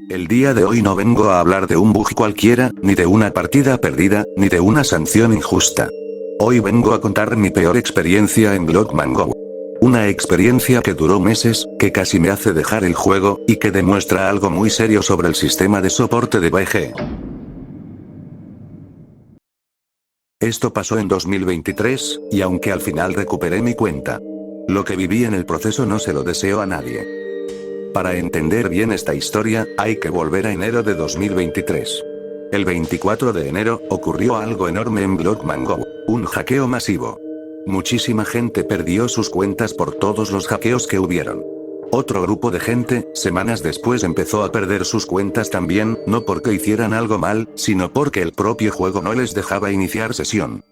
El día de hoy no vengo a hablar de un bug cualquiera, ni de una partida perdida, ni de una sanción injusta. Hoy vengo a contar mi peor experiencia en Blockman Go. Una experiencia que duró meses, que casi me hace dejar el juego, y que demuestra algo muy serio sobre el sistema de soporte de BG. Esto pasó en 2023, y aunque al final recuperé mi cuenta, lo que viví en el proceso no se lo deseo a nadie. Para entender bien esta historia, hay que volver a enero de 2023. El 24 de enero, ocurrió algo enorme en Blockman Go, un hackeo masivo. Muchísima gente perdió sus cuentas por todos los hackeos que hubieron. Otro grupo de gente, semanas después empezó a perder sus cuentas también, no porque hicieran algo mal, sino porque el propio juego no les dejaba iniciar sesión.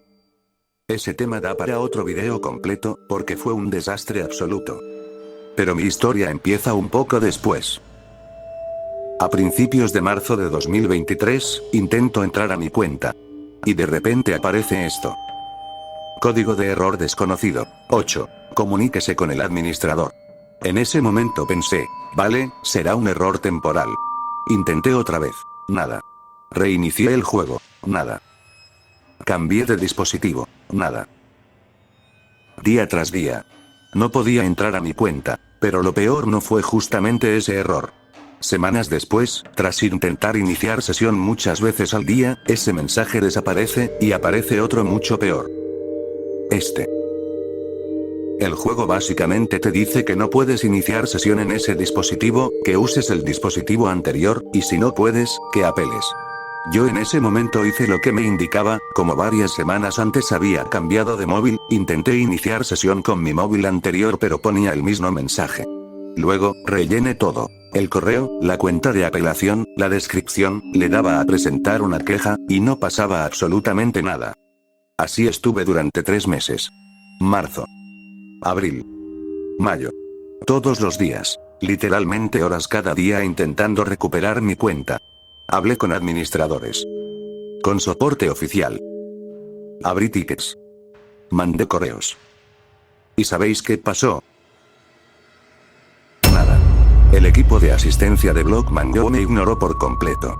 Ese tema da para otro video completo, porque fue un desastre absoluto. Pero mi historia empieza un poco después. A principios de marzo de 2023, intento entrar a mi cuenta. Y de repente aparece esto. Código de error desconocido. 8. Comuníquese con el administrador. En ese momento pensé, vale, será un error temporal. Intenté otra vez. Nada. Reinicié el juego. Nada. Cambié de dispositivo. Nada. Día tras día. No podía entrar a mi cuenta, pero lo peor no fue justamente ese error. Semanas después, tras intentar iniciar sesión muchas veces al día, ese mensaje desaparece, y aparece otro mucho peor. El juego básicamente te dice que no puedes iniciar sesión en ese dispositivo, que uses el dispositivo anterior, y si no puedes, que apeles. Yo en ese momento hice lo que me indicaba, como varias semanas antes había cambiado de móvil, intenté iniciar sesión con mi móvil anterior pero ponía el mismo mensaje. Luego, rellené todo. El correo, la cuenta de apelación, la descripción, le daba a presentar una queja, y no pasaba absolutamente nada. Así estuve durante 3 meses. Marzo. Abril. Mayo. Todos los días. Literalmente horas cada día intentando recuperar mi cuenta. Hablé con administradores. Con soporte oficial. Abrí tickets. Mandé correos. ¿Y sabéis qué pasó? Nada. El equipo de asistencia de Blockman Go me ignoró por completo.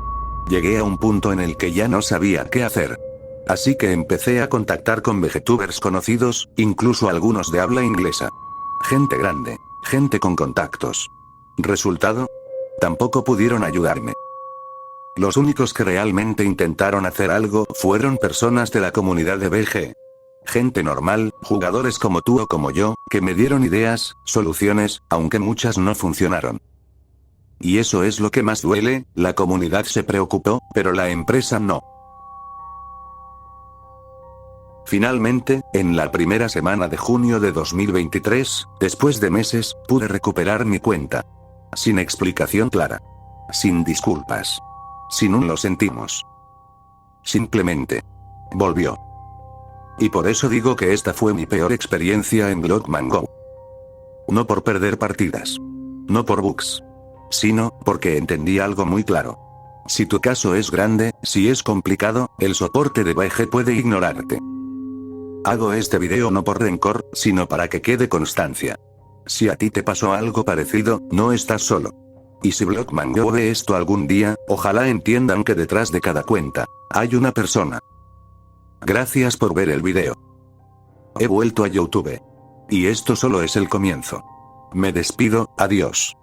Llegué a un punto en el que ya no sabía qué hacer. Así que empecé a contactar con VGtubers conocidos, incluso algunos de habla inglesa. Gente grande, gente con contactos. ¿Resultado? Tampoco pudieron ayudarme. Los únicos que realmente intentaron hacer algo fueron personas de la comunidad de BG. Gente normal, jugadores como tú o como yo, que me dieron ideas, soluciones, aunque muchas no funcionaron. Y eso es lo que más duele, la comunidad se preocupó, pero la empresa no. Finalmente, en la primera semana de junio de 2023, después de meses, pude recuperar mi cuenta. Sin explicación clara. Sin disculpas. Sin un lo sentimos. Simplemente. Volvió. Y por eso digo que esta fue mi peor experiencia en Blockman Go. No por perder partidas. No por bugs. Sino, porque entendí algo muy claro. Si tu caso es grande, si es complicado, el soporte de BG puede ignorarte. Hago este video no por rencor, sino para que quede constancia. Si a ti te pasó algo parecido, no estás solo. Y si Blockman Go ve esto algún día, ojalá entiendan que detrás de cada cuenta, hay una persona. Gracias por ver el video. He vuelto a YouTube. Y esto solo es el comienzo. Me despido, adiós.